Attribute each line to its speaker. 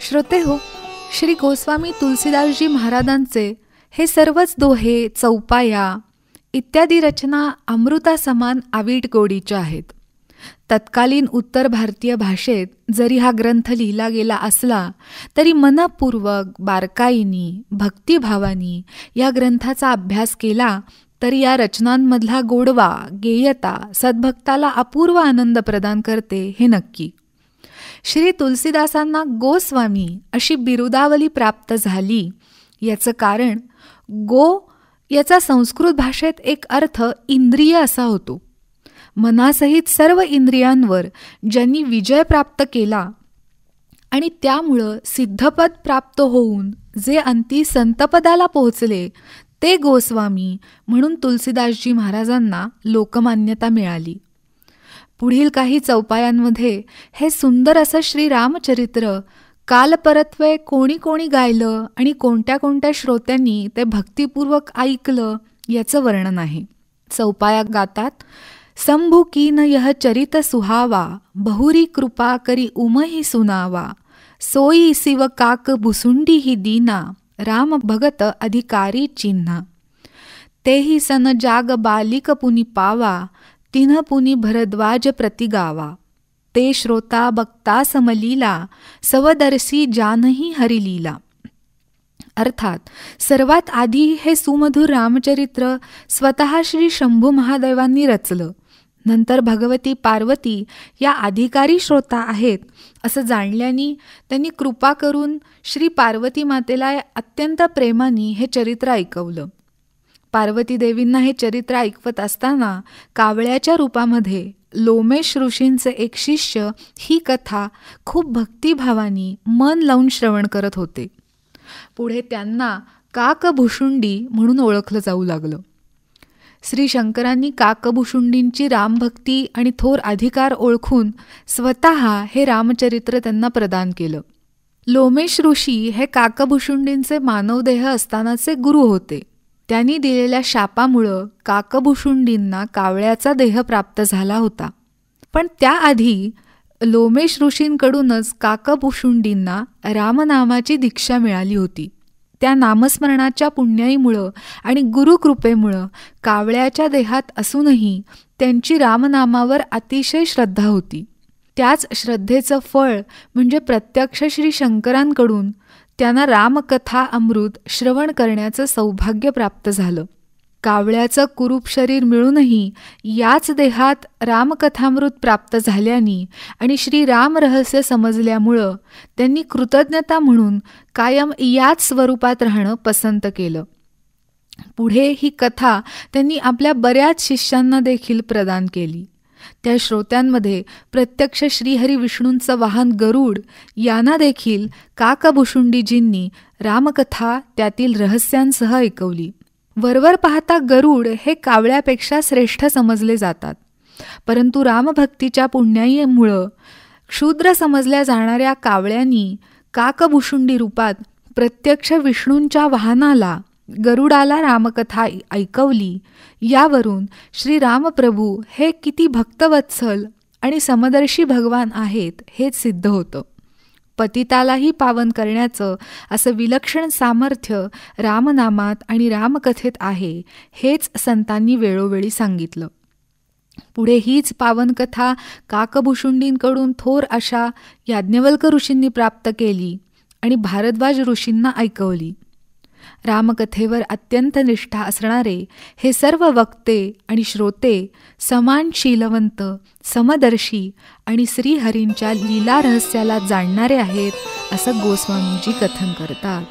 Speaker 1: श्रोते हो, श्री गोस्वामी तुलसीदासजी महाराजांचे हे सर्वच दोहे, चौपाया इत्यादी रचना अमृतासमान आवीट गोडीच्या आहेत. तत्कालीन उत्तर भारतीय भाषेत जरी हा ग्रंथ लिहिला गेला असला तरी मनपूर्वक, बारकाईनी, भक्तिभावानी या ग्रंथाचा अभ्यास केला तरी या रचनांमधला गोडवा, गेयता सद्भक्ताला अपूर्व आनंद प्रदान करते हे नक्की. श्री तुलसीदासांना गोस्वामी अशी बिरुदावली प्राप्त झाली याचं कारण गो याचा संस्कृत भाषेत एक अर्थ इंद्रिय असा होतो. मनासहित सर्व इंद्रियांवर ज्यांनी विजय प्राप्त केला आणि त्यामुळं सिद्धपद प्राप्त होऊन जे अंती संतपदाला पोहोचले ते गोस्वामी म्हणून तुलसीदासजी महाराजांना लोकमान्यता मिळाली. पुढील काही चौपायांमध्ये हे सुंदर असं श्रीरामचरित्र कालपरत्वे कोणी कोणी गायलं आणि कोणत्या कोणत्या श्रोत्यांनी ते भक्तिपूर्वक ऐकलं याचं वर्णन आहे. चौपाया गातात, संभू कीन यह चरित सुहावा, बहुरी कृपा करी उमही सुनावा, सोई शिव काक भुसुंडी ही दीना, राम भगत अधिकारी चिन्हा, तेही सन जाग बालिक पुनि पावा, तिन्ह पुनि भरद्वाज प्रतिगावा, ते श्रोता बक्ता समलीला, सवदर्शी जानही हरिलीला. अर्थात सर्वात आधी हे सुमधुर रामचरित्र स्वतः श्री शंभू महादेवांनी रचलं. नंतर भगवती पार्वती या अधिकारी श्रोता आहेत असं जाणल्याने त्यांनी कृपा करून श्री पार्वती मातेला अत्यंत प्रेमाने हे चरित्र ऐकवलं. पार्वती देवींना हे चरित्र ऐकवत असताना कावळ्याच्या रूपामध्ये लोमेश ऋषींचे एक शिष्य ही कथा खूप भक्तिभावानी मन लावून श्रवण करत होते. पुढे त्यांना काकभुशुंडी म्हणून ओळखलं जाऊ लागलं. श्री शंकरांनी काकभुशुंडींची रामभक्ती आणि थोर अधिकार ओळखून स्वतः हे रामचरित्र त्यांना प्रदान केलं. लोमेश ऋषी हे काकभुशुंडींचे मानवदेह असतानाचे गुरु होते. त्यांनी दिलेल्या शापामुळं काकभुशुंडींना कावळ्याचा देह प्राप्त झाला होता. पण त्याआधी लोमेश ऋषींकडूनच काकभुशुंडींना रामनामाची दीक्षा मिळाली होती. त्या नामस्मरणाच्या पुण्याईमुळं आणि गुरुकृपेमुळं कावळ्याच्या देहात असूनही त्यांची रामनामावर अतिशय श्रद्धा होती. त्याच श्रद्धेचं फळ म्हणजे प्रत्यक्ष श्री शंकरांकडून त्यांना रामकथा अमृत श्रवण करण्याचं सौभाग्य प्राप्त झालं. कावळ्याचं कुरूप शरीर मिळूनही याच देहात रामकथामृत प्राप्त झाल्याने आणि श्रीराम रहस्य समजल्यामुळं त्यांनी कृतज्ञता म्हणून कायम याच स्वरूपात राहणं पसंत केलं. पुढे ही कथा त्यांनी आपल्या बऱ्याच शिष्यांना देखील प्रदान केली. त्या श्रोत्यांमध्ये प्रत्यक्ष श्रीहरी विष्णूंचं वाहन गरुड यांना देखील काकभुशुंडीजींनी रामकथा त्यातील रहस्यांसह ऐकवली. वरवर पाहता गरुड हे कावळ्यापेक्षा श्रेष्ठ समजले जातात, परंतु रामभक्तीच्या पुण्याईमुळं क्षुद्र समजल्या जाणाऱ्या कावळ्यांनी काकभुशुंडी रूपात प्रत्यक्ष विष्णूंच्या वाहनाला गरुडाला रामकथा ऐकवली. यावरून श्रीरामप्रभू हे किती भक्तवत्सल आणि समदर्शी भगवान आहेत हेच सिद्ध होतं. पतितालाही पावन करण्याचं असं विलक्षण सामर्थ्य रामनामात आणि रामकथेत आहे हेच संतांनी वेळोवेळी सांगितलं. पुढे हीच पावन कथा काकभुशुंडींकडून थोर अशा याज्ञवल्क ऋषींनी प्राप्त केली आणि भारद्वाज ऋषींना ऐकवली. रामकथेवर अत्यंत निष्ठा असणारे हे सर्व वक्ते आणि श्रोते समान शीलवंत, समदर्शी आणि श्रीहरींच्या लीला रहस्याला जाणणारे आहेत असं गोस्वामीजी कथन करतात.